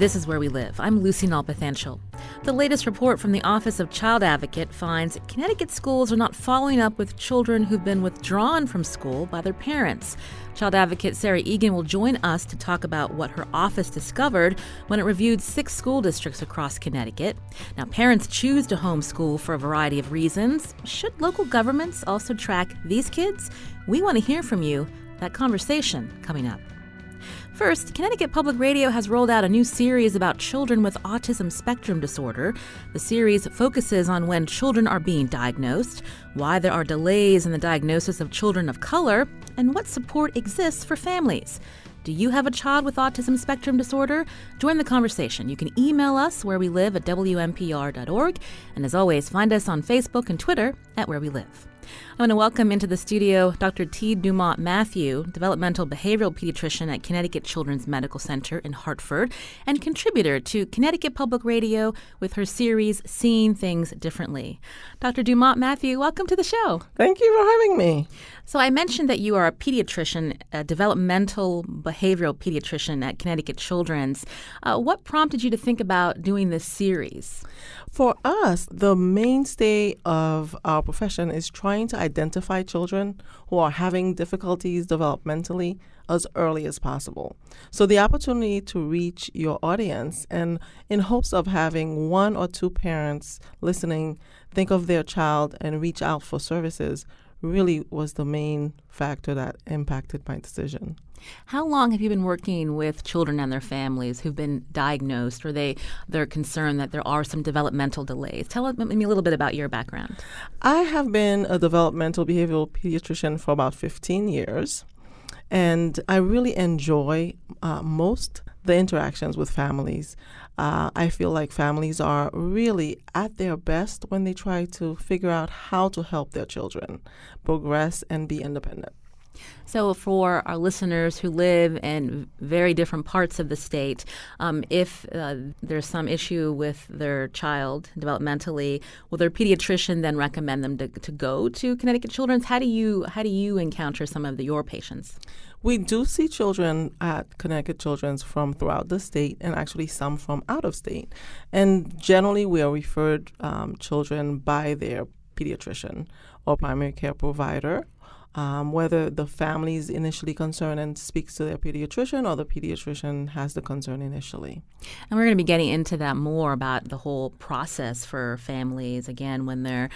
This is Where We Live. I'm Lucy Nalpathanchel. The latest report from the Office of Child Advocate finds Connecticut schools are not following up with children who've been withdrawn from school by their parents. Child Advocate Sarah Egan will join us to talk about what her office discovered when it reviewed 6 school districts across Connecticut. Now, parents choose to homeschool for a variety of reasons. Should local governments also track these kids? We want to hear from you. That conversation coming up. First, Connecticut Public Radio has rolled out a new series about children with autism spectrum disorder. The series focuses on when children are being diagnosed, why there are delays in the diagnosis of children of color, and what support exists for families. Do you have a child with autism spectrum disorder? Join the conversation. You can email us wherewelive@wnpr.org. And as always, find us on Facebook and Twitter at Where We Live. I want to welcome into the studio Dr. Thyde Dumont-Mathieu, developmental behavioral pediatrician at Connecticut Children's Medical Center in Hartford, and contributor to Connecticut Public Radio with her series, Seeing Things Differently. Dr. Dumont-Mathieu, welcome to the show. Thank you for having me. So I mentioned that you are a pediatrician, a developmental behavioral pediatrician at Connecticut Children's. What prompted you to think about doing this series? For us, the mainstay of our profession is trying to identify children who are having difficulties developmentally as early as possible. So the opportunity to reach your audience and in hopes of having 1 or 2 parents listening think of their child and reach out for services really was the main factor that impacted my decision. How long have you been working with children and their families who've been diagnosed or they're concerned that there are some developmental delays? Tell me a little bit about your background. I have been a developmental behavioral pediatrician for about 15 years, and I really enjoy most the interactions with families. I feel like families are really at their best when they try to figure out how to help their children progress and be independent. So for our listeners who live in very different parts of the state, if there's some issue with their child developmentally, will their pediatrician then recommend them to go to Connecticut Children's? How do you encounter some of your patients? We do see children at Connecticut Children's from throughout the state and actually some from out of state. And generally we are referred children by their pediatrician or primary care provider. Whether the family is initially concerned and speaks to their pediatrician or the pediatrician has the concern initially. And we're going to be getting into that more about the whole process for families, again, when they're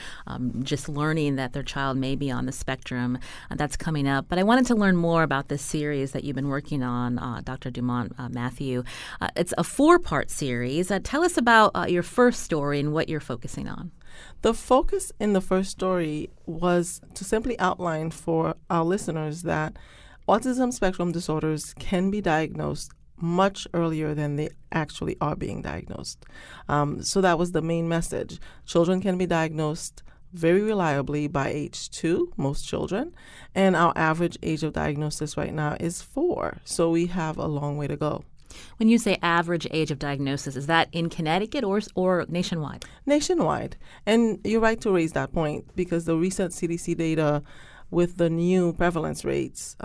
just learning that their child may be on the spectrum. That's coming up. But I wanted to learn more about this series that you've been working on, Dr. Dumont-Mathieu. It's a 4-part series. Tell us about your first story and what you're focusing on. The focus in the first story was to simply outline for our listeners that autism spectrum disorders can be diagnosed much earlier than they actually are being diagnosed. So that was the main message. Children can be diagnosed very reliably by age 2, most children, and our average age of diagnosis right now is 4. So we have a long way to go. When you say average age of diagnosis, is that in Connecticut or nationwide? Nationwide. And you're right to raise that point because the recent CDC data with the new prevalence rates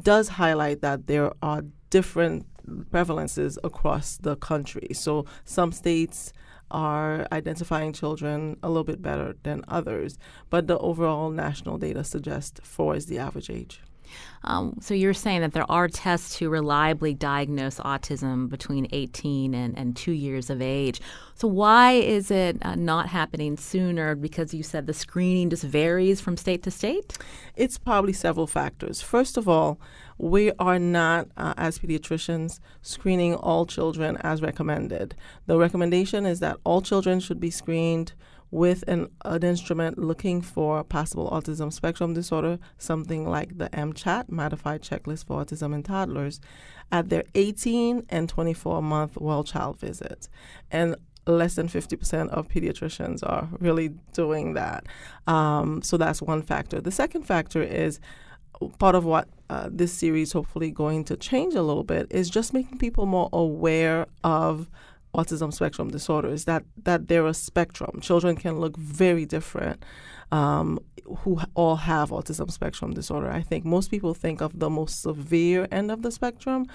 does highlight that there are different prevalences across the country. So some states are identifying children a little bit better than others, but the overall national data suggests 4 is the average age. So you're saying that there are tests to reliably diagnose autism between 18 and 2 years of age. So why is it not happening sooner? Because you said the screening just varies from state to state? It's probably several factors. First of all, we are not, as pediatricians, screening all children as recommended. The recommendation is that all children should be screened with an instrument looking for possible autism spectrum disorder, something like the MCHAT, Modified Checklist for Autism in Toddlers, at their 18 and 24-month well-child visits. And less than 50% of pediatricians are really doing that. So that's one factor. The second factor is part of what this series hopefully going to change a little bit is just making people more aware of autism spectrum disorder is that they're a spectrum. Children can look very different who all have autism spectrum disorder. I think most people think of the most severe end of the spectrum,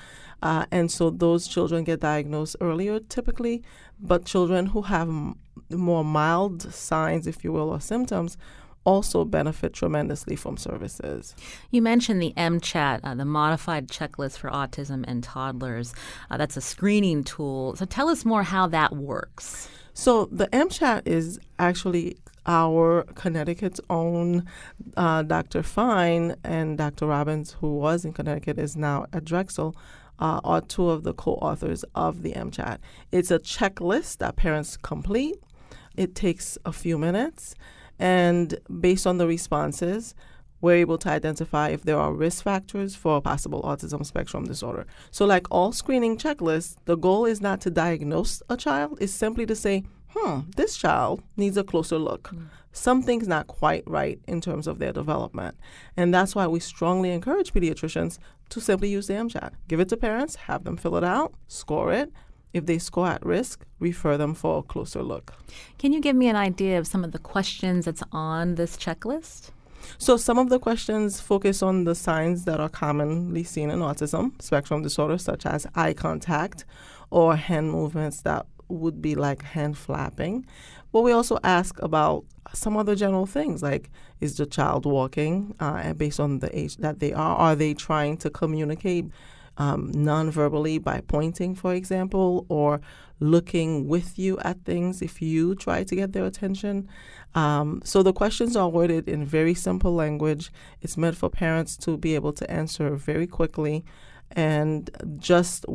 and so those children get diagnosed earlier typically, but children who have more mild signs, if you will, or symptoms also benefit tremendously from services. You mentioned the MCHAT, the Modified Checklist for Autism in Toddlers. That's a screening tool. So tell us more how that works. So the MCHAT is actually our Connecticut's own Dr. Fine and Dr. Robbins, who was in Connecticut, is now at Drexel, are two of the co-authors of the MCHAT. It's a checklist that parents complete. It takes a few minutes. And based on the responses, we're able to identify if there are risk factors for possible autism spectrum disorder. So like all screening checklists, the goal is not to diagnose a child, it's simply to say, this child needs a closer look. Something's not quite right in terms of their development. And that's why we strongly encourage pediatricians to simply use the MCHAT. Give it to parents, have them fill it out, score it. If they score at risk, refer them for a closer look. Can you give me an idea of some of the questions that's on this checklist? So some of the questions focus on the signs that are commonly seen in autism spectrum disorder, such as eye contact or hand movements that would be like hand flapping. But we also ask about some other general things, like is the child walking, and based on the age that they are they trying to communicate non-verbally by pointing, for example, or looking with you at things if you try to get their attention. So the questions are worded in very simple language. It's meant for parents to be able to answer very quickly, and just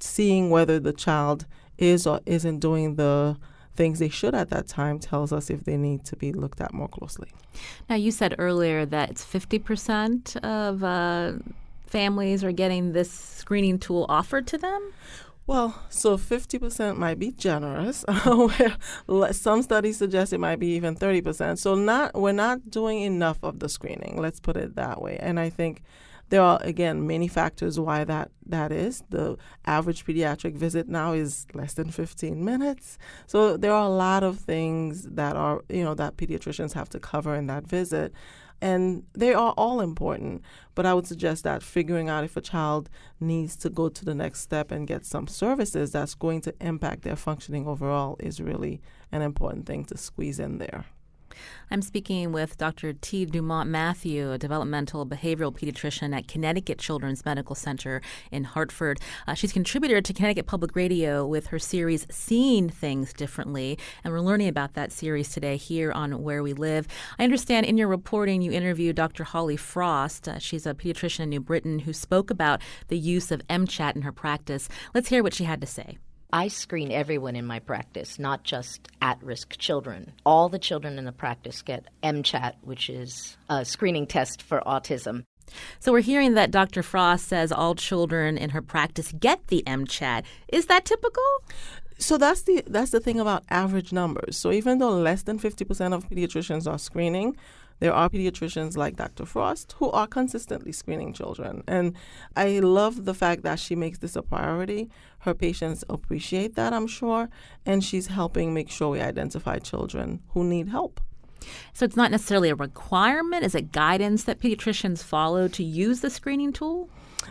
seeing whether the child is or isn't doing the things they should at that time tells us if they need to be looked at more closely. Now, you said earlier that it's 50% of families are getting this screening tool offered to them? Well, so 50% might be generous. Where some studies suggest it might be even 30%. So we're not doing enough of the screening, let's put it that way. And I think there are, again, many factors why that is. The average pediatric visit now is less than 15 minutes. So there are a lot of things that are, that pediatricians have to cover in that visit. And they are all important, but I would suggest that figuring out if a child needs to go to the next step and get some services that's going to impact their functioning overall is really an important thing to squeeze in there. I'm speaking with Dr. Thyde Dumont-Mathieu, a developmental behavioral pediatrician at Connecticut Children's Medical Center in Hartford. She's contributor to Connecticut Public Radio with her series Seeing Things Differently, and we're learning about that series today here on Where We Live. I understand in your reporting you interviewed Dr. Holly Frost. She's a pediatrician in New Britain who spoke about the use of MCHAT in her practice. Let's hear what she had to say. I screen everyone in my practice, not just at-risk children. All the children in the practice get MCHAT, which is a screening test for autism. So we're hearing that Dr. Frost says all children in her practice get the MCHAT. Is that typical? So that's the thing about average numbers. So even though less than 50% of pediatricians are screening, there are pediatricians like Dr. Frost who are consistently screening children. And I love the fact that she makes this a priority. Her patients appreciate that, I'm sure, and she's helping make sure we identify children who need help. So it's not necessarily a requirement. Is it guidance that pediatricians follow to use the screening tool?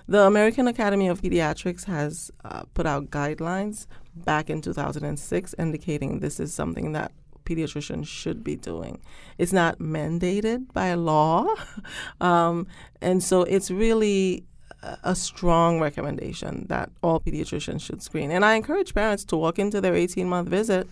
The American Academy of Pediatrics has put out guidelines back in 2006 indicating this is something that pediatricians should be doing. It's not mandated by law, and so it's really a strong recommendation that all pediatricians should screen. And I encourage parents to walk into their 18-month visit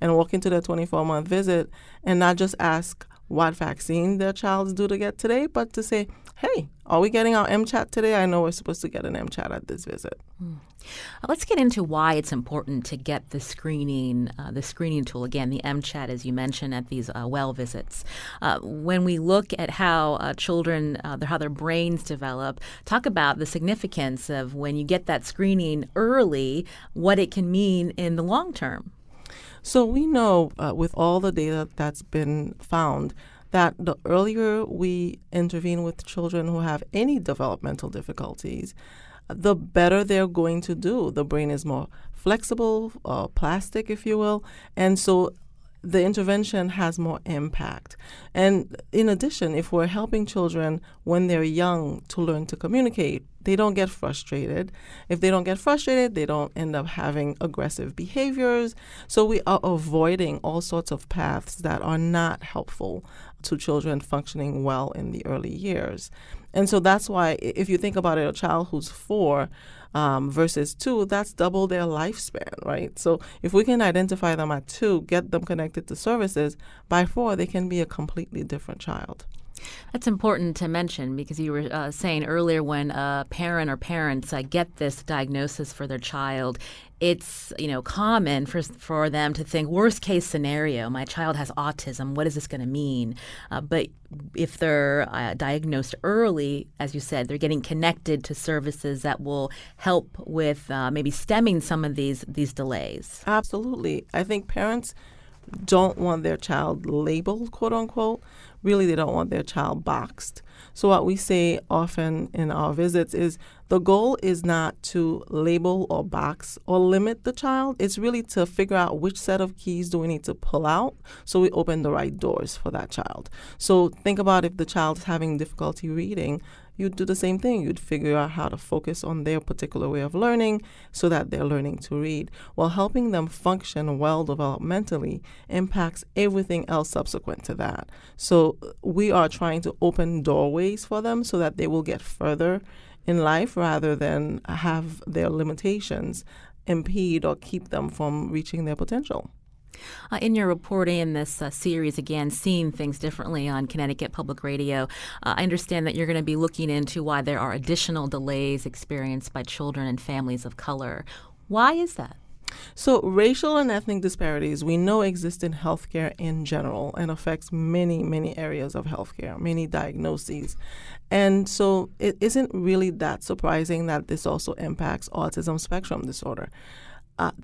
and walk into their 24-month visit and not just ask what vaccine their child's due to get today, but to say, hey, are we getting our MCHAT today? I know we're supposed to get an MCHAT at this visit. Let's get into why it's important to get the screening tool, again, the MCHAT, as you mentioned, at these well visits. When we look at how children, how their brains develop, talk about the significance of when you get that screening early, what it can mean in the long term. So we know with all the data that's been found that the earlier we intervene with children who have any developmental difficulties, the better they're going to do. The brain is more flexible, plastic, if you will, and so the intervention has more impact. And in addition, if we're helping children when they're young to learn to communicate, they don't get frustrated. If they don't get frustrated, they don't end up having aggressive behaviors. So we are avoiding all sorts of paths that are not helpful to children functioning well in the early years. And so that's why if you think about it, a child who's 4 versus 2, that's double their lifespan, right? So if we can identify them at 2, get them connected to services, by 4, they can be a completely different child. That's important to mention because you were saying earlier when a parent or parents get this diagnosis for their child, it's common for them to think worst case scenario, my child has autism. What is this going to mean? But if they're diagnosed early, as you said, they're getting connected to services that will help with maybe stemming some of these delays. Absolutely. I think parents don't want their child labeled, quote unquote. Really, they don't want their child boxed. So what we say often in our visits is the goal is not to label or box or limit the child. It's really to figure out which set of keys do we need to pull out so we open the right doors for that child. So think about if the child is having difficulty reading, you'd do the same thing. You'd figure out how to focus on their particular way of learning so that they're learning to read. While helping them function well developmentally impacts everything else subsequent to that. So we are trying to open doorways for them so that they will get further in life rather than have their limitations impede or keep them from reaching their potential. In your reporting in this series, again, Seeing Things Differently on Connecticut Public Radio, I understand that you're going to be looking into why there are additional delays experienced by children and families of color. Why is that? So racial and ethnic disparities we know exist in healthcare in general and affects many, many areas of healthcare, many diagnoses. And so it isn't really that surprising that this also impacts autism spectrum disorder.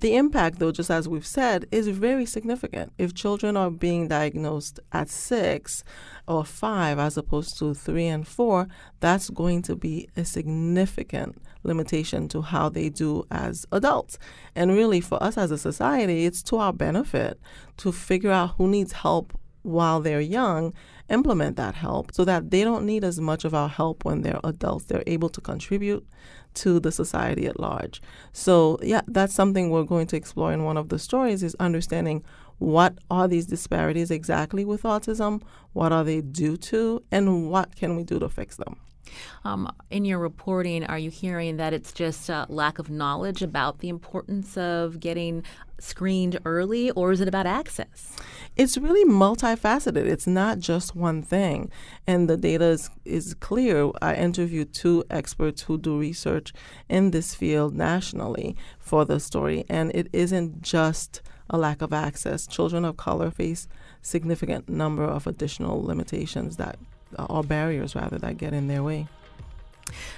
The impact, though, just as we've said, is very significant. If children are being diagnosed at 6 or 5 as opposed to 3 and 4, that's going to be a significant limitation to how they do as adults. And really, for us as a society, it's to our benefit to figure out who needs help while they're young, implement that help so that they don't need as much of our help when they're adults. They're able to contribute to the society at large. So, yeah, that's something we're going to explore in one of the stories is understanding what are these disparities exactly with autism, what are they due to, and what can we do to fix them. In your reporting, are you hearing that it's just lack of knowledge about the importance of getting screened early, or is it about access? It's really multifaceted. It's not just one thing. And the data is clear. I interviewed 2 experts who do research in this field nationally for the story, and it isn't just a lack of access. Children of color face significant number of additional limitations or barriers, rather, that get in their way.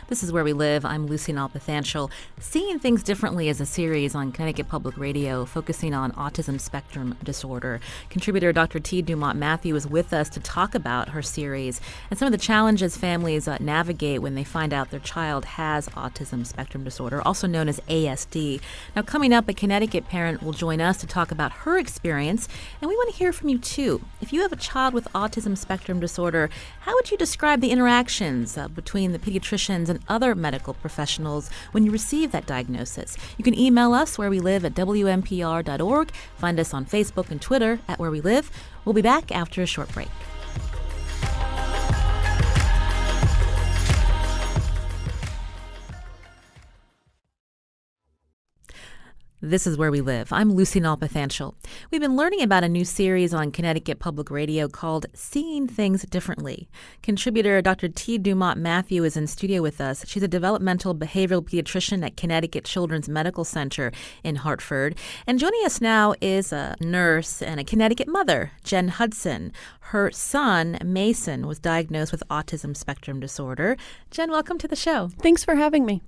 This is Where We Live. I'm Lucy Nalpathanchel. Seeing Things Differently is a series on Connecticut Public Radio focusing on autism spectrum disorder. Contributor Dr. Thyde Dumont-Mathieu is with us to talk about her series and some of the challenges families navigate when they find out their child has autism spectrum disorder, also known as ASD. Now, coming up, a Connecticut parent will join us to talk about her experience, and we want to hear from you, too. If you have a child with autism spectrum disorder, how would you describe the interactions between the pediatricians and other medical professionals when you receive that diagnosis? You can email us wherewelive@wnpr.org. Find us on Facebook and Twitter @wherewelive. We'll be back after a short break. This is Where We Live. I'm Lucy Nalpathanchel. We've been learning about a new series on Connecticut Public Radio called Seeing Things Differently. Contributor Dr. Thyde Dumont-Mathieu is in studio with us. She's a developmental behavioral pediatrician at Connecticut Children's Medical Center in Hartford. And joining us now is a nurse and a Connecticut mother, Jen Hudson. Her son, Mason, was diagnosed with autism spectrum disorder. Jen, welcome to the show. Thanks for having me.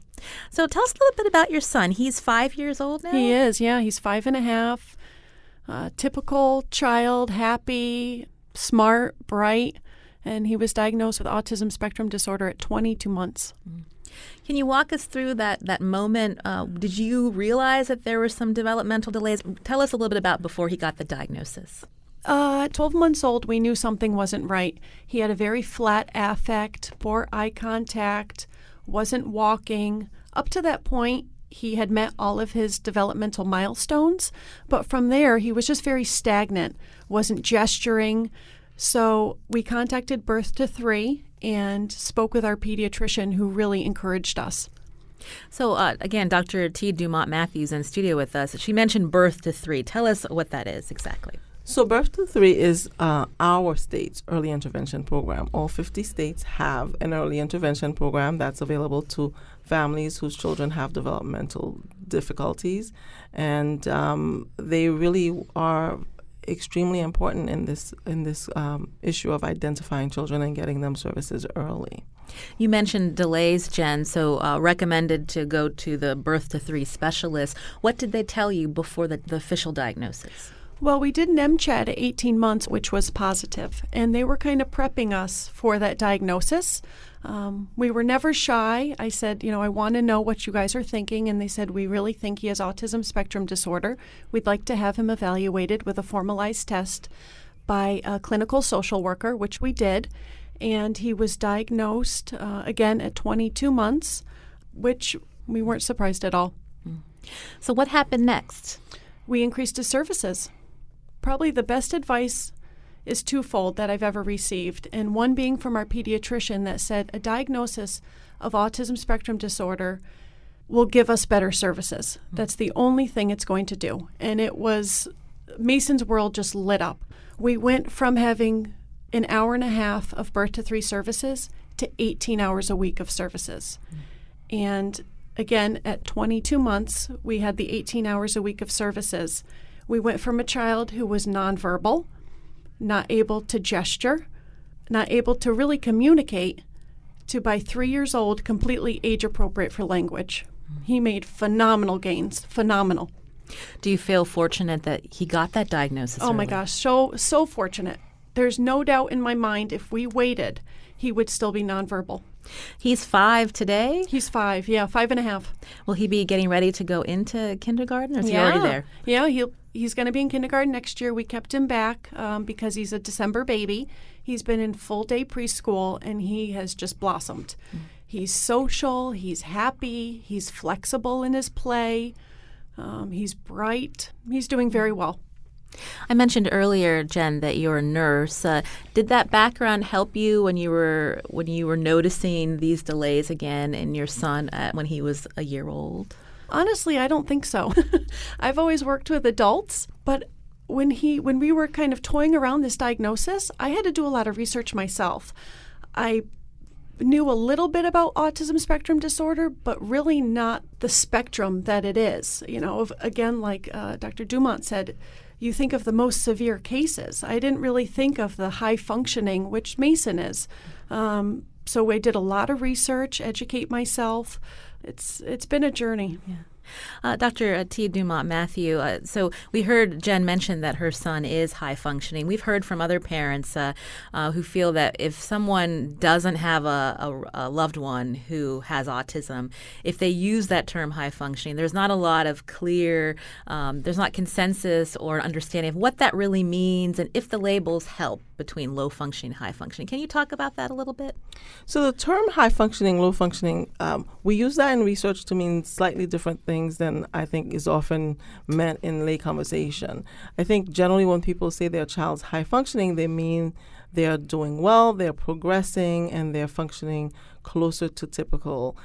So tell us a little bit about your son. He's 5 years old now? He is, yeah. He's 5.5. Typical child, happy, smart, bright, and he was diagnosed with autism spectrum disorder at 22 months. Can you walk us through that moment? Did you realize that there were some developmental delays? Tell us a little bit about before he got the diagnosis. At 12 months old, we knew something wasn't right. He had a very flat affect, poor eye contact, wasn't walking. Up to that point, he had met all of his developmental milestones, but from there, he was just very stagnant, wasn't gesturing. So we contacted Birth to 3 and spoke with our pediatrician, who really encouraged us. So again, Dr. Thyde Dumont-Mathieu is in studio with us. She mentioned Birth to 3. Tell us what that is exactly. So Birth to 3 is our state's early intervention program. All 50 states have an early intervention program that's available to families whose children have developmental difficulties. And they really are extremely important in this issue of identifying children and getting them services early. You mentioned delays, Jen, so recommended to go to the Birth to 3 specialist. What did they tell you before the official diagnosis? Well, we did an MCHAT at 18 months, which was positive, and they were kind of prepping us for that diagnosis. We were never shy. I said, I want to know what you guys are thinking, and they said, we really think he has autism spectrum disorder. We'd like to have him evaluated with a formalized test by a clinical social worker, which we did, and he was diagnosed again at 22 months, which we weren't surprised at all. So what happened next? We increased his services. Probably the best advice is twofold that I've ever received, and one being from our pediatrician that said a diagnosis of autism spectrum disorder will give us better services. That's the only thing it's going to do. And it was, Mason's world just lit up. We went from having an hour and a half of Birth to 3 services to 18 hours a week of services. And again, at 22 months, we had the 18 hours a week of services. We went from a child who was nonverbal, not able to gesture, not able to really communicate, to by 3 years old, completely age appropriate for language. He made phenomenal gains, phenomenal. Do you feel fortunate that he got that diagnosis Oh my early? gosh, so fortunate. There's no doubt in my mind if we waited, he would still be nonverbal. He's 5 today? He's 5, 5.5. Will he be getting ready to go into kindergarten, or is he already there? Yeah, he's going to be in kindergarten next year. We kept him back because he's a December baby. He's been in full-day preschool, and he has just blossomed. He's social, he's happy, he's flexible in his play, he's bright. He's doing very well. I mentioned earlier, Jen, that you're a nurse. Did that background help you when you were noticing these delays again in your son when he was a year old? Honestly, I don't think so. I've always worked with adults, but when we were kind of toying around this diagnosis, I had to do a lot of research myself. I knew a little bit about autism spectrum disorder, but really not the spectrum that it is. Again, like Dr. Dumont said, you think of the most severe cases. I didn't really think of the high functioning, which Mason is. So I did a lot of research, educate myself. It's been a journey. Yeah. Dr. Thyde Dumont-Mathieu, so we heard Jen mention that her son is high functioning. We've heard from other parents who feel that if someone doesn't have a loved one who has autism, if they use that term high functioning, there's not a lot of clear, there's not consensus or understanding of what that really means and if the labels help between low functioning and high functioning. Can you talk about that a little bit? So the term high functioning, low functioning, we use that in research to mean slightly different things than I think is often meant in lay conversation. I think generally when people say their child's high functioning, they mean they're doing well, they're progressing, and they're functioning closer to typical.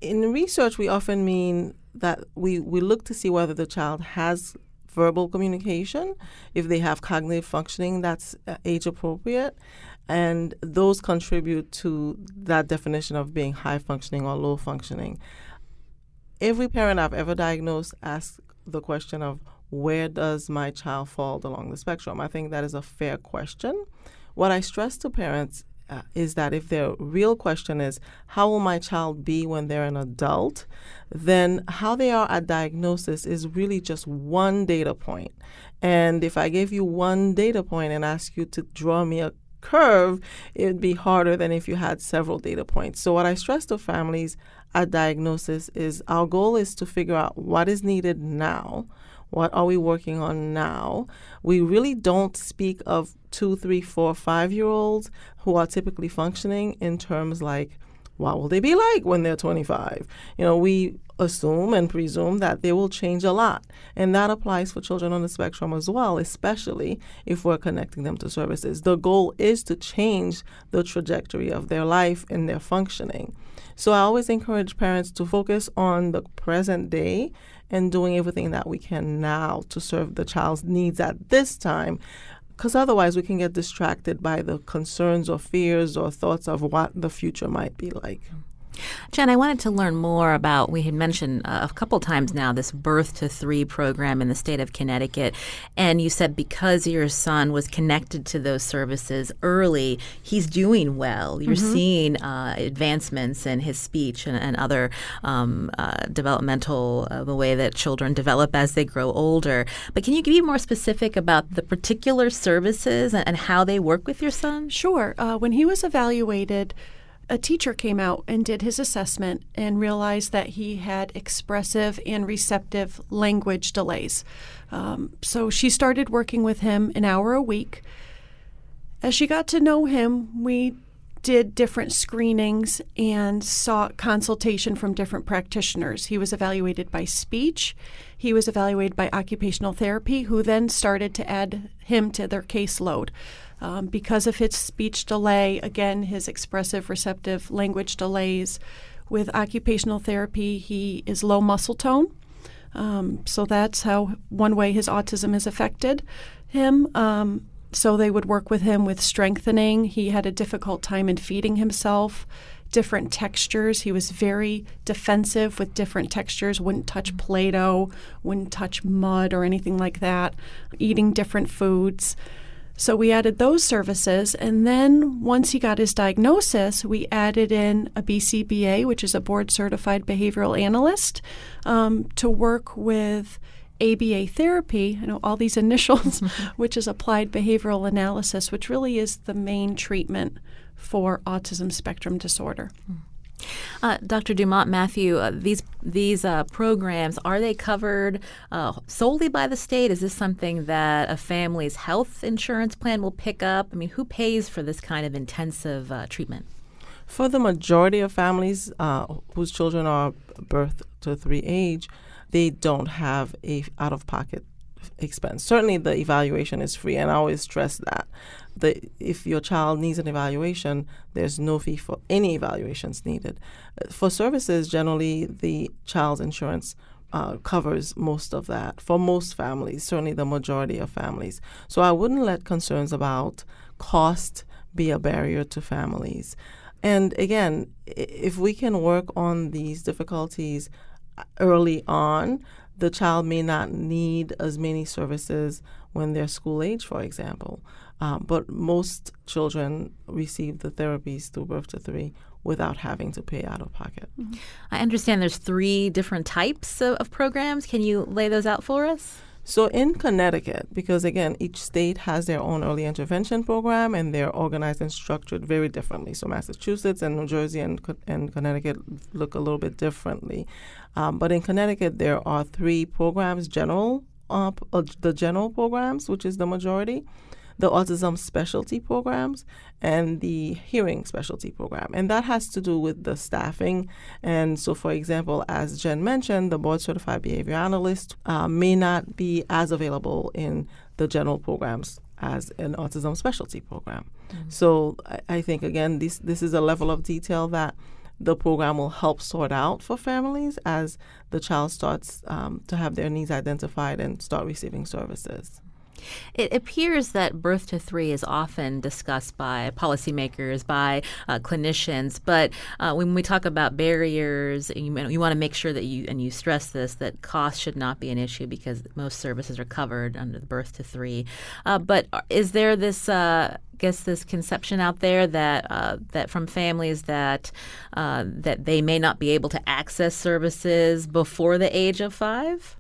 In research, we often mean that we look to see whether the child has verbal communication, if they have cognitive functioning that's age appropriate, and those contribute to that definition of being high functioning or low functioning. Every parent I've ever diagnosed asks the question of, where does my child fall along the spectrum? I think that is a fair question. What I stress to parents is that if their real question is, how will my child be when they're an adult, then how they are at diagnosis is really just one data point. And if I gave you one data point and asked you to draw me a curve, it would be harder than if you had several data points. So what I stress to families at diagnosis is our goal is to figure out what is needed now. What are we working on now? We really don't speak of 2, 3, 4, 5-year-olds who are typically functioning in terms like, what will they be like when they're 25? We assume and presume that they will change a lot. And that applies for children on the spectrum as well, especially if we're connecting them to services. The goal is to change the trajectory of their life and their functioning. So I always encourage parents to focus on the present day and doing everything that we can now to serve the child's needs at this time, because otherwise we can get distracted by the concerns or fears or thoughts of what the future might be like. Jen, I wanted to learn more about, we had mentioned a couple times now, this Birth to 3 program in the state of Connecticut. And you said because your son was connected to those services early, he's doing well. You're seeing advancements in his speech and other developmental, the way that children develop as they grow older. But can you be more specific about the particular services and how they work with your son? Sure. When he was evaluated, a teacher came out and did his assessment and realized that he had expressive and receptive language delays. So she started working with him an hour a week. As she got to know him, we did different screenings and sought consultation from different practitioners. He was evaluated by speech. He was evaluated by occupational therapy, who then started to add him to their caseload. Because of his speech delay, again, his expressive receptive language delays, with occupational therapy, he is low muscle tone. So that's how one way his autism has affected him. So they would work with him with strengthening. He had a difficult time in feeding himself, different textures. He was very defensive with different textures, wouldn't touch Play-Doh, wouldn't touch mud or anything like that, eating different foods. So we added those services, and then once he got his diagnosis, we added in a BCBA, which is a board-certified behavioral analyst, to work with ABA therapy, all these initials, which is applied behavioral analysis, which really is the main treatment for autism spectrum disorder. Dr. Dumont-Mathieu, these programs, are they covered solely by the state? Is this something that a family's health insurance plan will pick up? Who pays for this kind of intensive treatment? For the majority of families whose children are birth to 3 age, they don't have a out-of-pocket expense. Certainly the evaluation is free, and I always stress that. If your child needs an evaluation, there's no fee for any evaluations needed. For services, generally the child's insurance covers most of that for most families, certainly the majority of families. So I wouldn't let concerns about cost be a barrier to families. And again, if we can work on these difficulties early on, the child may not need as many services when they're school age, for example. But most children receive the therapies through Birth to 3 without having to pay out of pocket. Mm-hmm. I understand there's 3 different types of programs. Can you lay those out for us? So in Connecticut, because again, each state has their own early intervention program and they're organized and structured very differently. So Massachusetts and New Jersey and Connecticut look a little bit differently. But in Connecticut, there are 3 programs, the general programs, which is the majority, the autism specialty programs, and the hearing specialty program. And that has to do with the staffing. And so, for example, as Jen mentioned, the board-certified behavior analyst may not be as available in the general programs as an autism specialty program. Mm-hmm. So I think, again, this is a level of detail that the program will help sort out for families as the child starts to have their needs identified and start receiving services. It appears that birth to 3 is often discussed by policymakers, by clinicians, but when we talk about barriers, you want to make sure that you stress this, that cost should not be an issue because most services are covered under the birth to 3. But is there this this conception out there that from families that they may not be able to access services before the age of 5?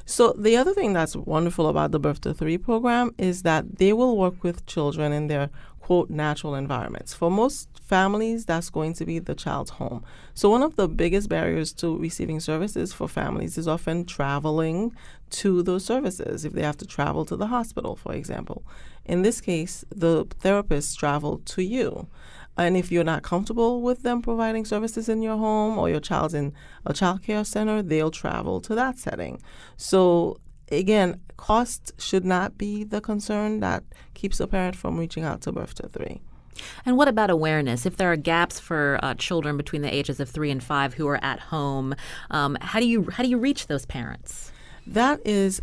So the other thing that's wonderful about the Birth to 3 program is that they will work with children in their, quote, natural environments. For most families, that's going to be the child's home. So one of the biggest barriers to receiving services for families is often traveling to those services, if they have to travel to the hospital, for example. In this case, the therapists travel to you. And if you're not comfortable with them providing services in your home or your child's in a child care center, they'll travel to that setting. So again, cost should not be the concern that keeps a parent from reaching out to Birth to 3. And what about awareness? If there are gaps for children between the ages of 3 and 5 who are at home, how do you reach those parents? That is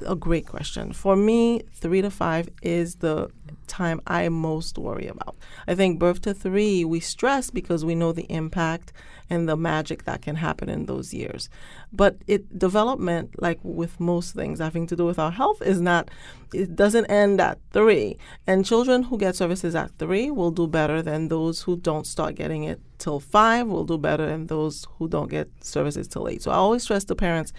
a great question. For me, 3 to 5 is the time I most worry about. I think birth to 3 we stress because we know the impact and the magic that can happen in those years. But development, like with most things having to do with our health, it doesn't end at 3. And children who get services at 3 will do better than those who don't start getting it till 5, will do better than those who don't get services till 8. So I always stress to parents,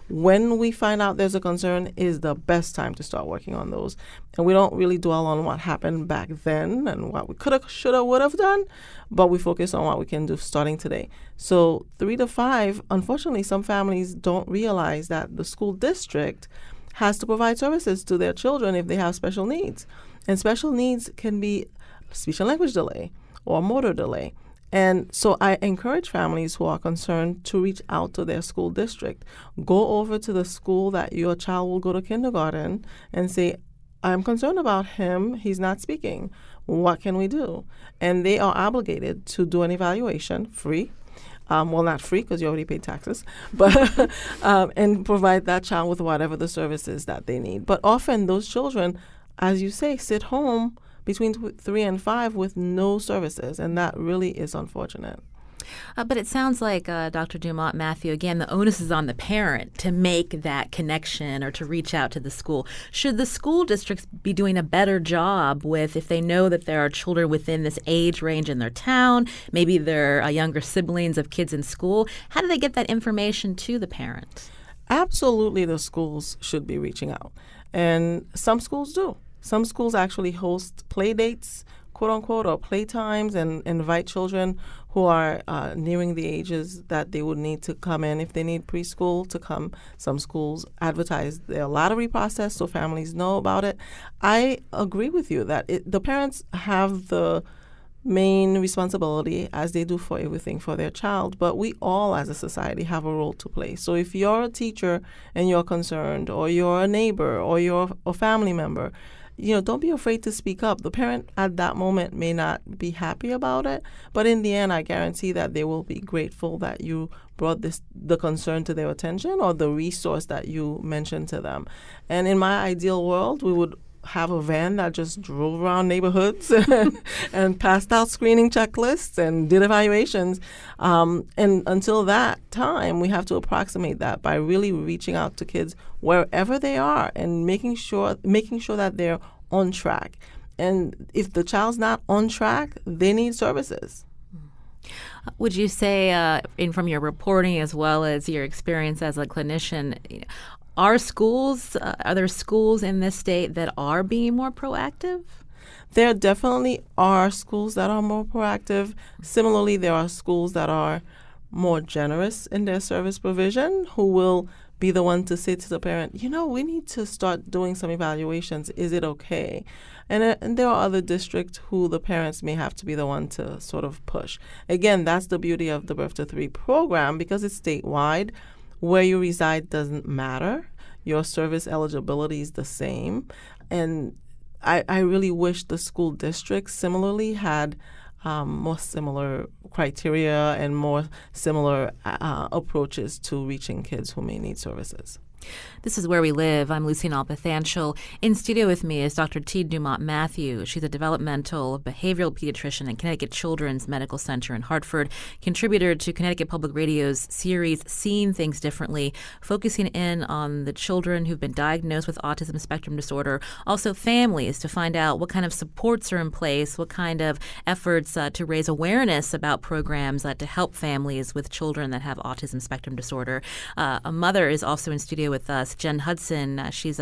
when we find out there's a concern is the best time to start working on those. And we don't really dwell on what happened back then and what we could have, should have, would have done, but we focus on what we can do starting today. So 3 to 5, unfortunately, some families don't realize that the school district has to provide services to their children if they have special needs. And special needs can be speech and language delay or motor delay. And so I encourage families who are concerned to reach out to their school district. Go over to the school that your child will go to kindergarten and say, I'm concerned about him. He's not speaking. What can we do? And they are obligated to do an evaluation free. Well, not free because you already paid taxes, but and provide that child with whatever the services that they need. But often those children, as you say, sit home between 3 and 5 with no services, and that really is unfortunate. But it sounds like, Dr. Dumont-Mathieu, again, the onus is on the parent to make that connection or to reach out to the school. Should the school districts be doing a better job with, if they know that there are children within this age range in their town, maybe they're younger siblings of kids in school, how do they get that information to the parent? Absolutely, the schools should be reaching out. And some schools do. Some schools actually host play dates, quote unquote, or playtimes, and invite children who are nearing the ages that they would need to come in if they need preschool to come. Some schools advertise their lottery process so families know about it. I agree with you that the parents have the main responsibility, as they do for everything for their child, but we all as a society have a role to play. So if you're a teacher and you're concerned, or you're a neighbor, or you're a family member, don't be afraid to speak up. The parent at that moment may not be happy about it, but in the end, I guarantee that they will be grateful that you brought the concern to their attention or the resource that you mentioned to them. And in my ideal world, we would have a van that just drove around neighborhoods and passed out screening checklists and did evaluations. And until that time, we have to approximate that by really reaching out to kids wherever they are and making sure that they're on track. And if the child's not on track, they need services. Would you say, from your reporting as well as your experience as a clinician, are there schools in this state that are being more proactive? There definitely are schools that are more proactive. Similarly, there are schools that are more generous in their service provision, who will be the one to say to the parent, we need to start doing some evaluations. Is it okay? And there are other districts who the parents may have to be the one to sort of push. Again, that's the beauty of the Birth to 3 program, because it's statewide. Where you reside doesn't matter. Your service eligibility is the same. And I really wish the school districts similarly had more similar criteria and more similar approaches to reaching kids who may need services. This is Where We Live. I'm Lucy Nalpathanchel. In studio with me is Dr. Thyde Dumont-Mathieu. She's a developmental behavioral pediatrician at Connecticut Children's Medical Center in Hartford, contributor to Connecticut Public Radio's series Seeing Things Differently, focusing in on the children who've been diagnosed with autism spectrum disorder, also families, to find out what kind of supports are in place, what kind of efforts to raise awareness about programs to help families with children that have autism spectrum disorder. A mother is also in studio with us, Jen Hudson. She's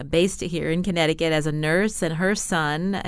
based here in Connecticut as a nurse, and her son,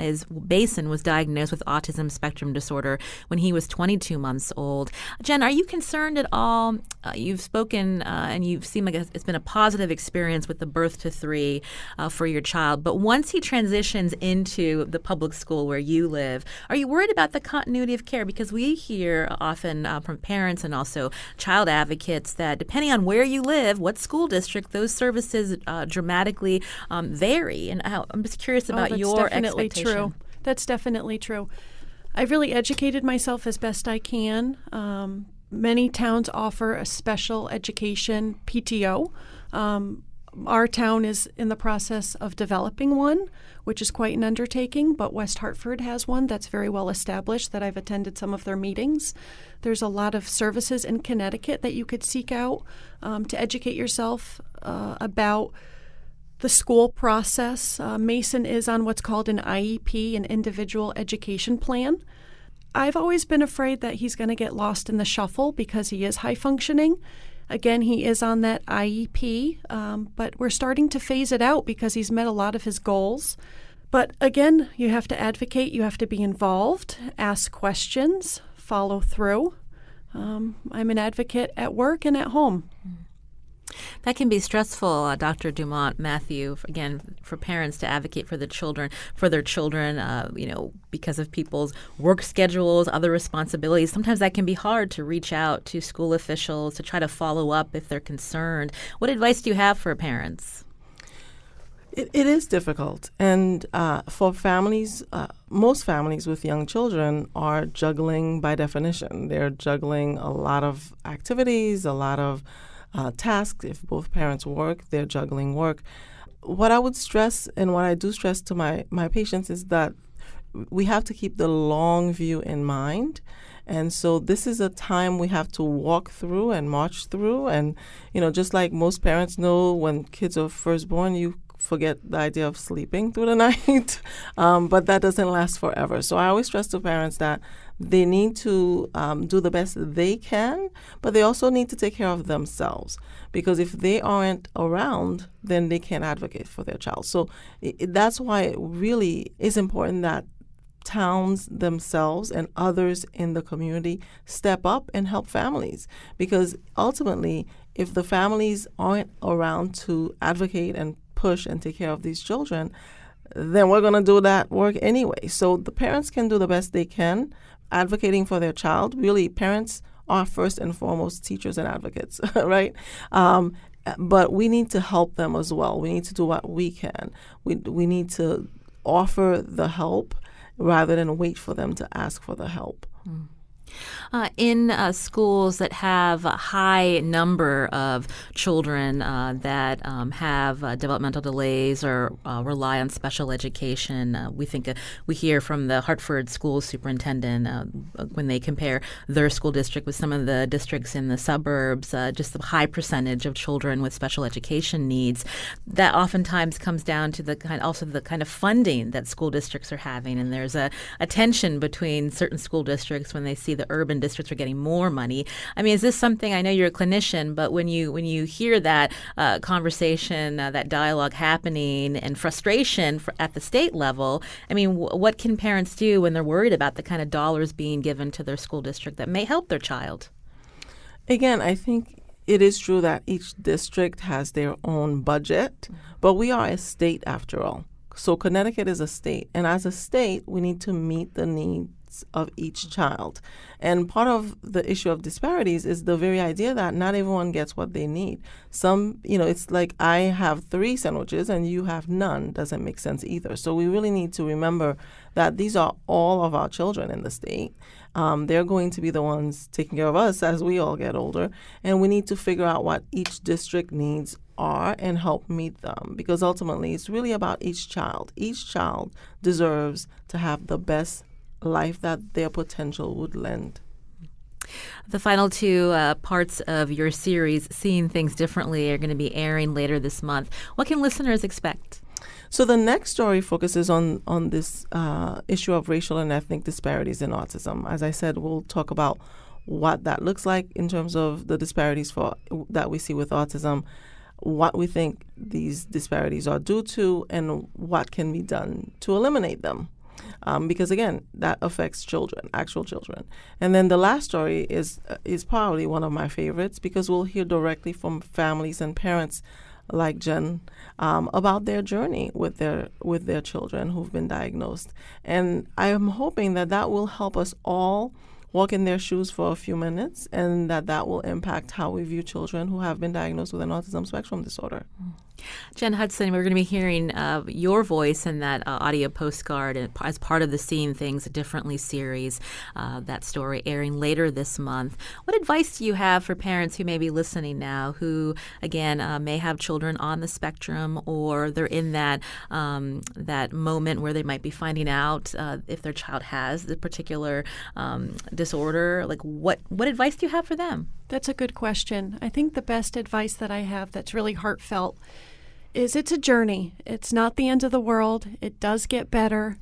Basin, was diagnosed with autism spectrum disorder when he was 22 months old. Jen, are you concerned at all? You've spoken and you seem like it's been a positive experience with the birth to three for your child, but once he transitions into the public school where you live, are you worried about the continuity of care? Because we hear often from parents and also child advocates that depending on where you live, what school district, those services dramatically vary. And I'm just curious about your expectation. That's definitely true. I've really educated myself as best I can. Many towns offer a special education PTO. Our town is in the process of developing one, which is quite an undertaking, but West Hartford has one that's very well established that I've attended some of their meetings. There's a lot of services in Connecticut that you could seek out to educate yourself about the school process. Mason is on what's called an IEP, an individual education plan. I've always been afraid that he's going to get lost in the shuffle because he is high functioning. Again, he is on that IEP, but we're starting to phase it out because he's met a lot of his goals. But again, you have to advocate, you have to be involved, ask questions, follow through. I'm an advocate at work and at home. That can be stressful, Dr. Dumont-Mathieu, again, for parents to advocate for their children, because of people's work schedules, other responsibilities. Sometimes that can be hard to reach out to school officials to try to follow up if they're concerned. What advice do you have for parents? It is difficult. And for families, most families with young children are juggling by definition. They're juggling a lot of activities, a lot of tasks. If both parents work, they're juggling work. What I would stress and what I do stress to my patients is that we have to keep the long view in mind. And so this is a time we have to walk through and march through. And, just like most parents know when kids are first born, you forget the idea of sleeping through the night, but that doesn't last forever. So I always stress to parents that they need to do the best they can, but they also need to take care of themselves, because if they aren't around, then they can't advocate for their child. So that's why it really is important that towns themselves and others in the community step up and help families, because ultimately, if the families aren't around to advocate and push and take care of these children, then we're going to do that work anyway. So the parents can do the best they can advocating for their child. Really, parents are first and foremost teachers and advocates, right? But we need to help them as well. We need to do what we can. We need to offer the help rather than wait for them to ask for the help. In schools that have a high number of children that have developmental delays or rely on special education, we hear from the Hartford school superintendent when they compare their school district with some of the districts in the suburbs, just the high percentage of children with special education needs. That oftentimes comes down to the kind of funding that school districts are having, and there's a tension between certain school districts when they see the urban districts are getting more money. I mean, is this something, I know you're a clinician, but when you hear that conversation, that dialogue happening and frustration at the state level, I mean, what can parents do when they're worried about the kind of dollars being given to their school district that may help their child? Again, I think it is true that each district has their own budget, but we are a state after all. So Connecticut is a state, and as a state, we need to meet the needs of each child. And part of the issue of disparities is the very idea that not everyone gets what they need. Some, it's like I have 3 sandwiches and you have none. Doesn't make sense either. So we really need to remember that these are all of our children in the state. They're going to be the ones taking care of us as we all get older. And we need to figure out what each district needs are and help meet them, because ultimately it's really about each child. Each child deserves to have the best life that their potential would lend. The final two parts of your series, Seeing Things Differently, are going to be airing later this month. What can listeners expect? So the next story focuses on this issue of racial and ethnic disparities in autism. As I said, we'll talk about what that looks like in terms of the disparities that we see with autism, what we think these disparities are due to, and what can be done to eliminate them. Because again, that affects children, actual children. And then the last story is probably one of my favorites, because we'll hear directly from families and parents like Jen about their journey with their children who've been diagnosed. And I am hoping that will help us all walk in their shoes for a few minutes, and that will impact how we view children who have been diagnosed with an autism spectrum disorder. Jen Hudson, we're going to be hearing your voice in that audio postcard as part of the Seeing Things Differently series, that story airing later this month. What advice do you have for parents who may be listening now who, again, may have children on the spectrum, or they're in that moment where they might be finding out if their child has the particular disorder? Like, what advice do you have for them? That's a good question. I think the best advice that I have that's really heartfelt is it's a journey. It's not the end of the world. It does get better.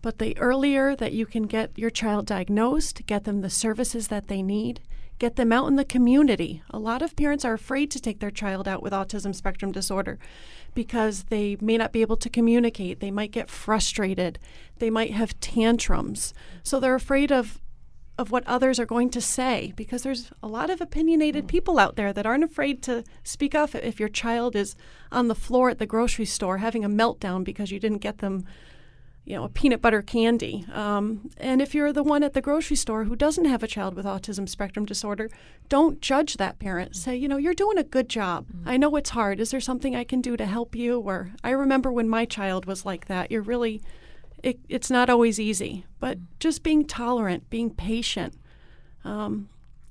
But the earlier that you can get your child diagnosed, get them the services that they need, get them out in the community. A lot of parents are afraid to take their child out with autism spectrum disorder because they may not be able to communicate. They might get frustrated. They might have tantrums. So they're afraid of what others are going to say, because there's a lot of opinionated people out there that aren't afraid to speak up if your child is on the floor at the grocery store having a meltdown because you didn't get them, a peanut butter candy. And if you're the one at the grocery store who doesn't have a child with autism spectrum disorder, don't judge that parent. Say, you're doing a good job. I know it's hard. Is there something I can do to help you? Or I remember when my child was like that. It's not always easy, but just being tolerant, being patient.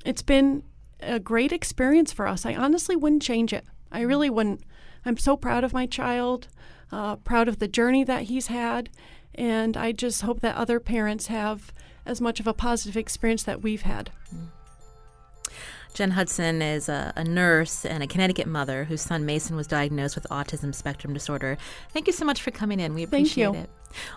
It's been a great experience for us. I honestly wouldn't change it. I really wouldn't. I'm so proud of my child, proud of the journey that he's had, and I just hope that other parents have as much of a positive experience that we've had. Jen Hudson is a nurse and a Connecticut mother whose son Mason was diagnosed with autism spectrum disorder. Thank you so much for coming in. We appreciate it.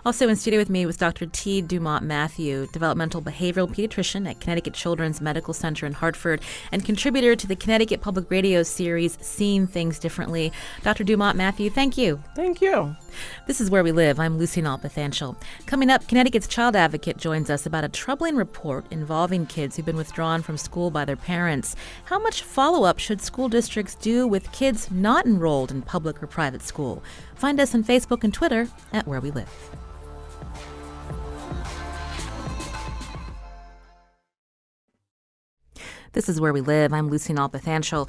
Also in studio with me was Dr. Thyde Dumont-Mathieu, developmental behavioral pediatrician at Connecticut Children's Medical Center in Hartford and contributor to the Connecticut Public Radio series Seeing Things Differently. Dr. Dumont-Mathieu, thank you. Thank you. This is Where We Live. I'm Lucy Nalpathanchel. Coming up, Connecticut's child advocate joins us about a troubling report involving kids who've been withdrawn from school by their parents. How much follow-up should school districts do with kids not enrolled in public or private school? Find us on Facebook and Twitter at Where We Live. This is Where We Live. I'm Lucy Nalpathanchel.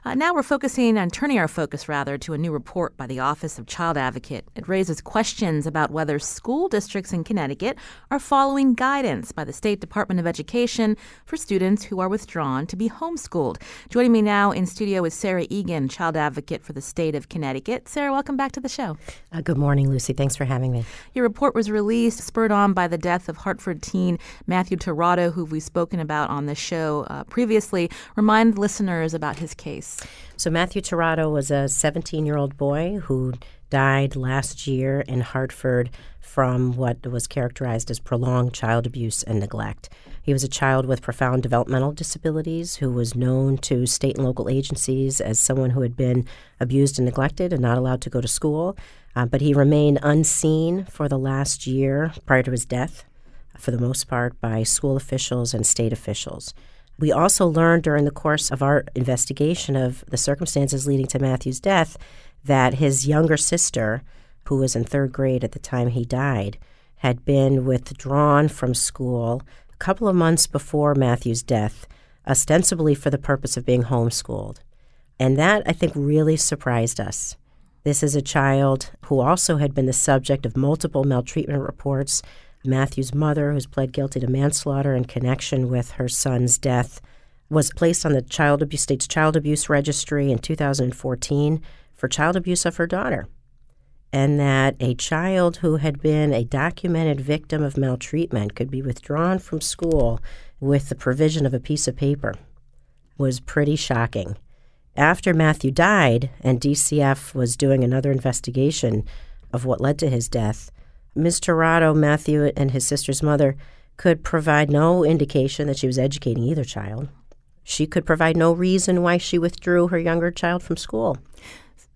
Now we're turning our focus to a new report by the Office of Child Advocate. It raises questions about whether school districts in Connecticut are following guidance by the State Department of Education for students who are withdrawn to be homeschooled. Joining me now in studio is Sarah Egan, Child Advocate for the state of Connecticut. Sarah, welcome back to the show. Good morning, Lucy. Thanks for having me. Your report was released, spurred on by the death of Hartford teen Matthew Tirado, who we've spoken about on the show previously. Remind listeners about his case. So Matthew Tirado was a 17-year-old boy who died last year in Hartford from what was characterized as prolonged child abuse and neglect. He was a child with profound developmental disabilities who was known to state and local agencies as someone who had been abused and neglected and not allowed to go to school. But he remained unseen for the last year prior to his death, for the most part, by school officials and state officials. We also learned during the course of our investigation of the circumstances leading to Matthew's death that his younger sister, who was in third grade at the time he died, had been withdrawn from school a couple of months before Matthew's death, ostensibly for the purpose of being homeschooled. And that, I think, really surprised us. This is a child who also had been the subject of multiple maltreatment reports. Matthew's mother, who's pled guilty to manslaughter in connection with her son's death, was placed on the state's child abuse registry in 2014 for child abuse of her daughter, and that a child who had been a documented victim of maltreatment could be withdrawn from school with the provision of a piece of paper was pretty shocking. After Matthew died and DCF was doing another investigation of what led to his death, Ms. Tirado, Matthew and his sister's mother, could provide no indication that she was educating either child. She could provide no reason why she withdrew her younger child from school.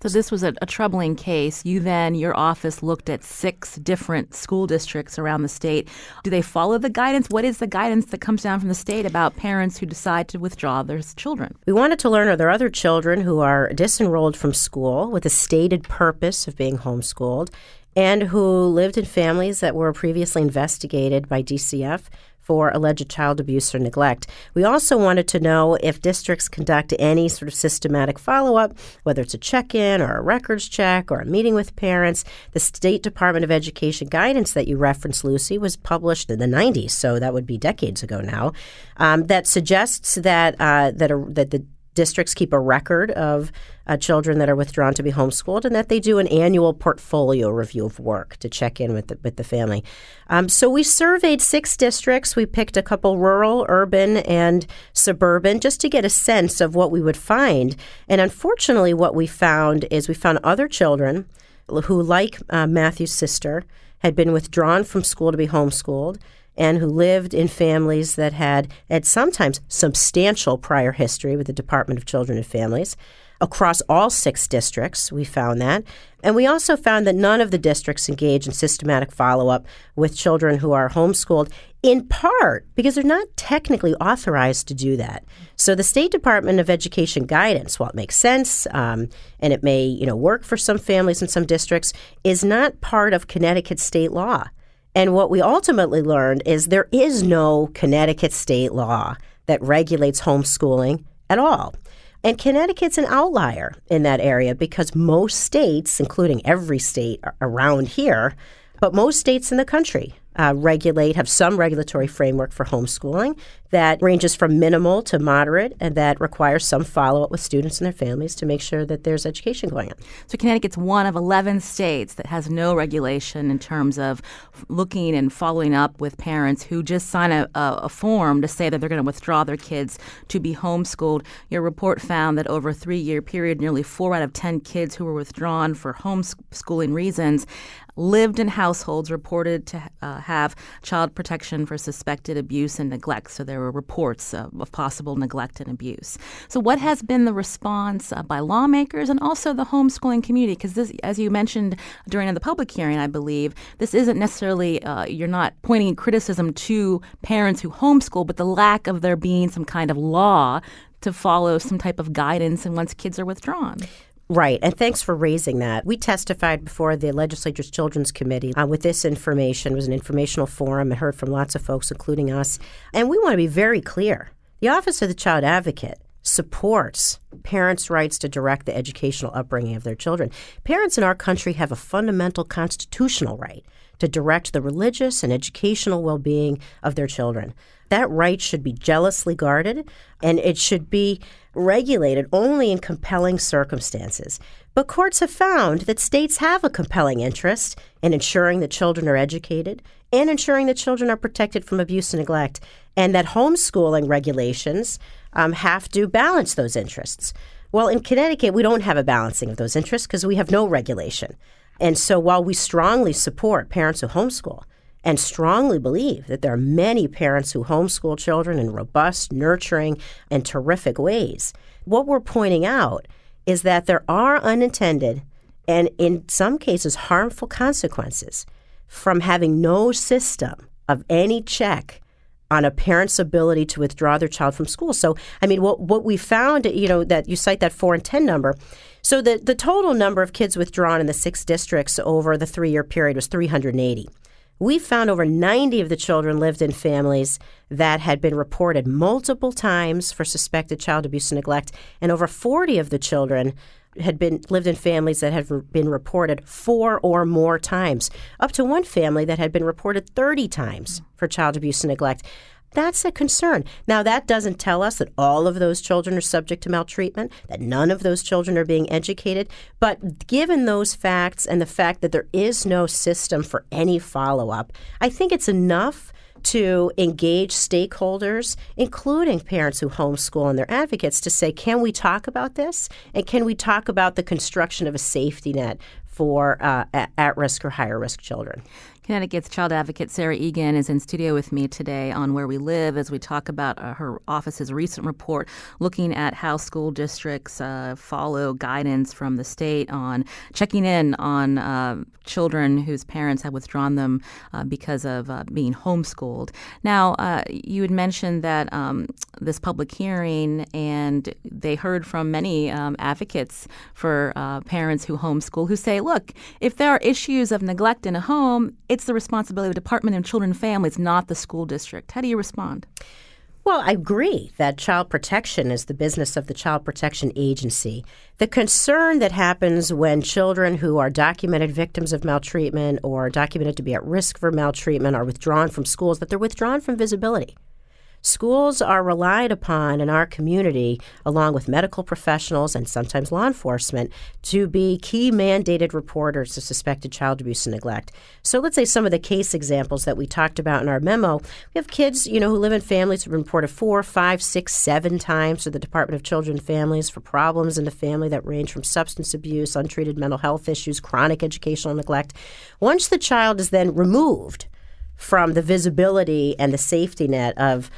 So this was a troubling case. Your office looked at 6 different school districts around the state. Do they follow the guidance? What is the guidance that comes down from the state about parents who decide to withdraw their children? We wanted to learn, are there other children who are disenrolled from school with a stated purpose of being homeschooled and who lived in families that were previously investigated by DCF for alleged child abuse or neglect. We also wanted to know if districts conduct any sort of systematic follow-up, whether it's a check-in or a records check or a meeting with parents. The State Department of Education guidance that you referenced, Lucy, was published in the 90s, so that would be decades ago now, that suggests that the districts keep a record of children that are withdrawn to be homeschooled, and that they do an annual portfolio review of work to check in with the family. So we surveyed 6 districts. We picked a couple rural, urban, and suburban just to get a sense of what we would find. And unfortunately, what we found is we found other children who, like Matthew's sister, had been withdrawn from school to be homeschooled, and who lived in families that had sometimes substantial prior history with the Department of Children and Families. Across all 6 districts, we found that. And we also found that none of the districts engage in systematic follow-up with children who are homeschooled, in part because they're not technically authorized to do that. So the State Department of Education guidance, while it makes sense and it may work for some families in some districts, is not part of Connecticut state law. And what we ultimately learned is there is no Connecticut state law that regulates homeschooling at all. And Connecticut's an outlier in that area because most states, including every state around here, but most states in the country have some regulatory framework for homeschooling that ranges from minimal to moderate and that requires some follow-up with students and their families to make sure that there's education going on. So Connecticut's one of 11 states that has no regulation in terms of looking and following up with parents who just sign a form to say that they're going to withdraw their kids to be homeschooled. Your report found that over a 3-year period, nearly 4 out of 10 kids who were withdrawn for homeschooling reasons lived in households reported to have child protection for suspected abuse and neglect. So there were reports of possible neglect and abuse. So what has been the response by lawmakers and also the homeschooling community? Because this, as you mentioned during the public hearing, I believe, this isn't necessarily, you're not pointing criticism to parents who homeschool, but the lack of there being some kind of law to follow some type of guidance and once kids are withdrawn. Right, and thanks for raising that. We testified before the legislature's Children's Committee with this information. It was an informational forum. I heard from lots of folks, including us. And we want to be very clear. The Office of the Child Advocate supports parents' rights to direct the educational upbringing of their children. Parents in our country have a fundamental constitutional right to direct the religious and educational well-being of their children. That right should be jealously guarded, and it should be regulated only in compelling circumstances. But courts have found that states have a compelling interest in ensuring that children are educated and ensuring that children are protected from abuse and neglect, and that homeschooling regulations have to balance those interests. Well, in Connecticut, we don't have a balancing of those interests because we have no regulation. And so while we strongly support parents who homeschool and strongly believe that there are many parents who homeschool children in robust, nurturing, and terrific ways, what we're pointing out is that there are unintended and in some cases harmful consequences from having no system of any check on a parent's ability to withdraw their child from school. So, I mean, what we found, that you cite that 4 in 10 number. So the total number of kids withdrawn in the 6 districts over the 3-year period was 380. We found over 90 of the children lived in families that had been reported multiple times for suspected child abuse and neglect, and over 40 of the children lived in families that had been reported 4 or more times, up to one family that had been reported 30 times for child abuse and neglect. That's a concern. Now, that doesn't tell us that all of those children are subject to maltreatment, that none of those children are being educated. But given those facts and the fact that there is no system for any follow-up, I think it's enough to engage stakeholders, including parents who homeschool and their advocates, to say, can we talk about this? And can we talk about the construction of a safety net for at-risk or higher-risk children? Connecticut's child advocate Sarah Egan is in studio with me today on Where We Live as we talk about her office's recent report looking at how school districts follow guidance from the state on checking in on children whose parents have withdrawn them because of being homeschooled. Now, you had mentioned that this public hearing, and they heard from many advocates for parents who homeschool who say, look, if there are issues of neglect in a home, it's the responsibility of the Department of Children and Families, not the school district. How do you respond? Well, I agree that child protection is the business of the Child Protection Agency. The concern that happens when children who are documented victims of maltreatment or documented to be at risk for maltreatment are withdrawn from schools, that they're withdrawn from visibility. Schools are relied upon in our community, along with medical professionals and sometimes law enforcement, to be key mandated reporters of suspected child abuse and neglect. So let's say some of the case examples that we talked about in our memo. We have kids, who live in families who have been reported 4, 5, 6, 7 times to the Department of Children and Families for problems in the family that range from substance abuse, untreated mental health issues, chronic educational neglect. Once the child is then removed from the visibility and the safety net of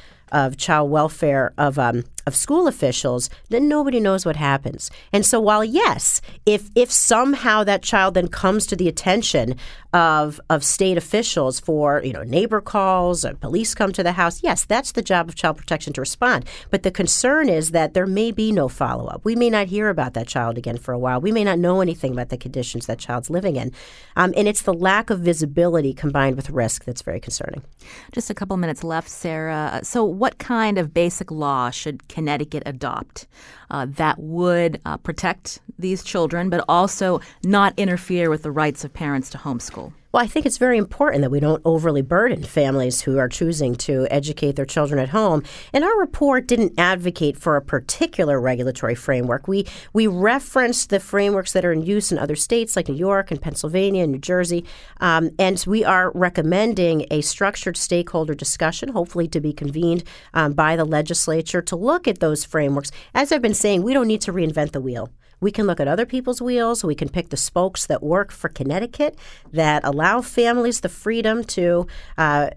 child welfare of school officials, then nobody knows what happens. And so while, yes, if somehow that child then comes to the attention of state officials for, neighbor calls, or police come to the house, yes, that's the job of child protection to respond. But the concern is that there may be no follow-up. We may not hear about that child again for a while. We may not know anything about the conditions that child's living in. And it's the lack of visibility combined with risk that's very concerning. Just a couple minutes left, Sarah. So what kind of basic law should Connecticut adopt that would protect these children, but also not interfere with the rights of parents to homeschool? Well, I think it's very important that we don't overly burden families who are choosing to educate their children at home. And our report didn't advocate for a particular regulatory framework. We referenced the frameworks that are in use in other states like New York and Pennsylvania and New Jersey. And we are recommending a structured stakeholder discussion, hopefully to be convened by the legislature, to look at those frameworks. As I've been saying, we don't need to reinvent the wheel. We can look at other people's wheels. We can pick the spokes that work for Connecticut, that allow families the freedom to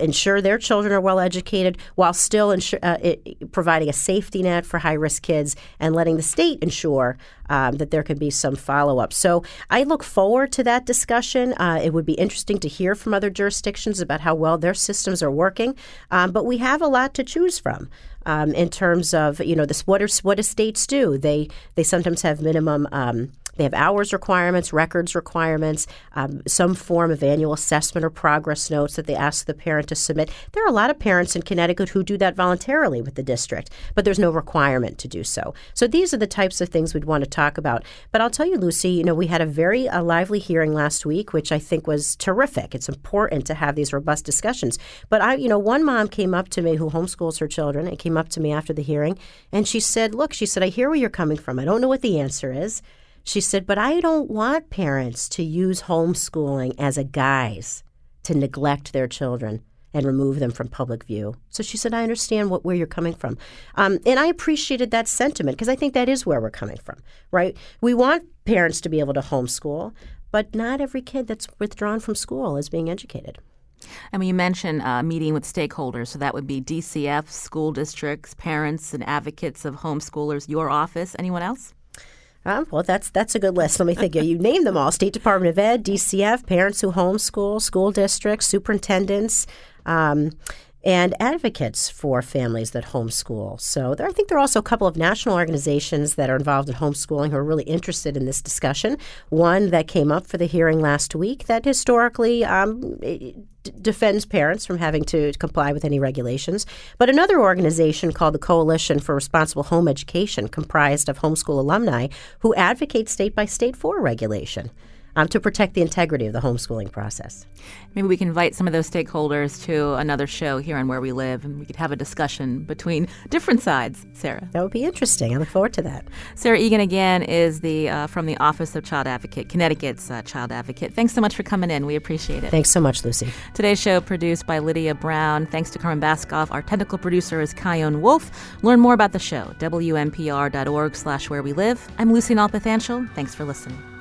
ensure their children are well educated while still providing a safety net for high-risk kids and letting the state ensure that there could be some follow-up. So I look forward to that discussion. It would be interesting to hear from other jurisdictions about how well their systems are working. But we have a lot to choose from. In terms of, what do states do? They sometimes have minimum they have hours requirements, records requirements, some form of annual assessment or progress notes that they ask the parent to submit. There are a lot of parents in Connecticut who do that voluntarily with the district, but there's no requirement to do so. So these are the types of things we'd want to talk about. But I'll tell you, Lucy, we had a very lively hearing last week, which I think was terrific. It's important to have these robust discussions. But one mom came up to me who homeschools her children and came up to me after the hearing, and she said, I hear where you're coming from. I don't know what the answer is. She said, but I don't want parents to use homeschooling as a guise to neglect their children and remove them from public view. So she said, I understand where you're coming from. And I appreciated that sentiment because I think that is where we're coming from, right? We want parents to be able to homeschool, but not every kid that's withdrawn from school is being educated. I mean, you mentioned meeting with stakeholders, so that would be DCF, school districts, parents and advocates of homeschoolers, your office. Anyone else? Well, that's a good list. Let me think. You named them all: State Department of Ed, DCF, parents who homeschool, school districts, superintendents, and advocates for families that homeschool. So I think there are also a couple of national organizations that are involved in homeschooling who are really interested in this discussion. One that came up for the hearing last week that historically defends parents from having to comply with any regulations. But another organization called the Coalition for Responsible Home Education, comprised of homeschool alumni who advocate state by state for regulation. to protect the integrity of the homeschooling process. Maybe we can invite some of those stakeholders to another show here on Where We Live, and we could have a discussion between different sides, Sarah. That would be interesting. I look forward to that. Sarah Egan, again, is from the Office of Child Advocate, Connecticut's Child Advocate. Thanks so much for coming in. We appreciate it. Thanks so much, Lucy. Today's show produced by Lydia Brown. Thanks to Carmen Baskoff. Our technical producer is Kyone Wolf. Learn more about the show, WNPR.org/wherewelive. I'm Lucy Nalpathanchel. Thanks for listening.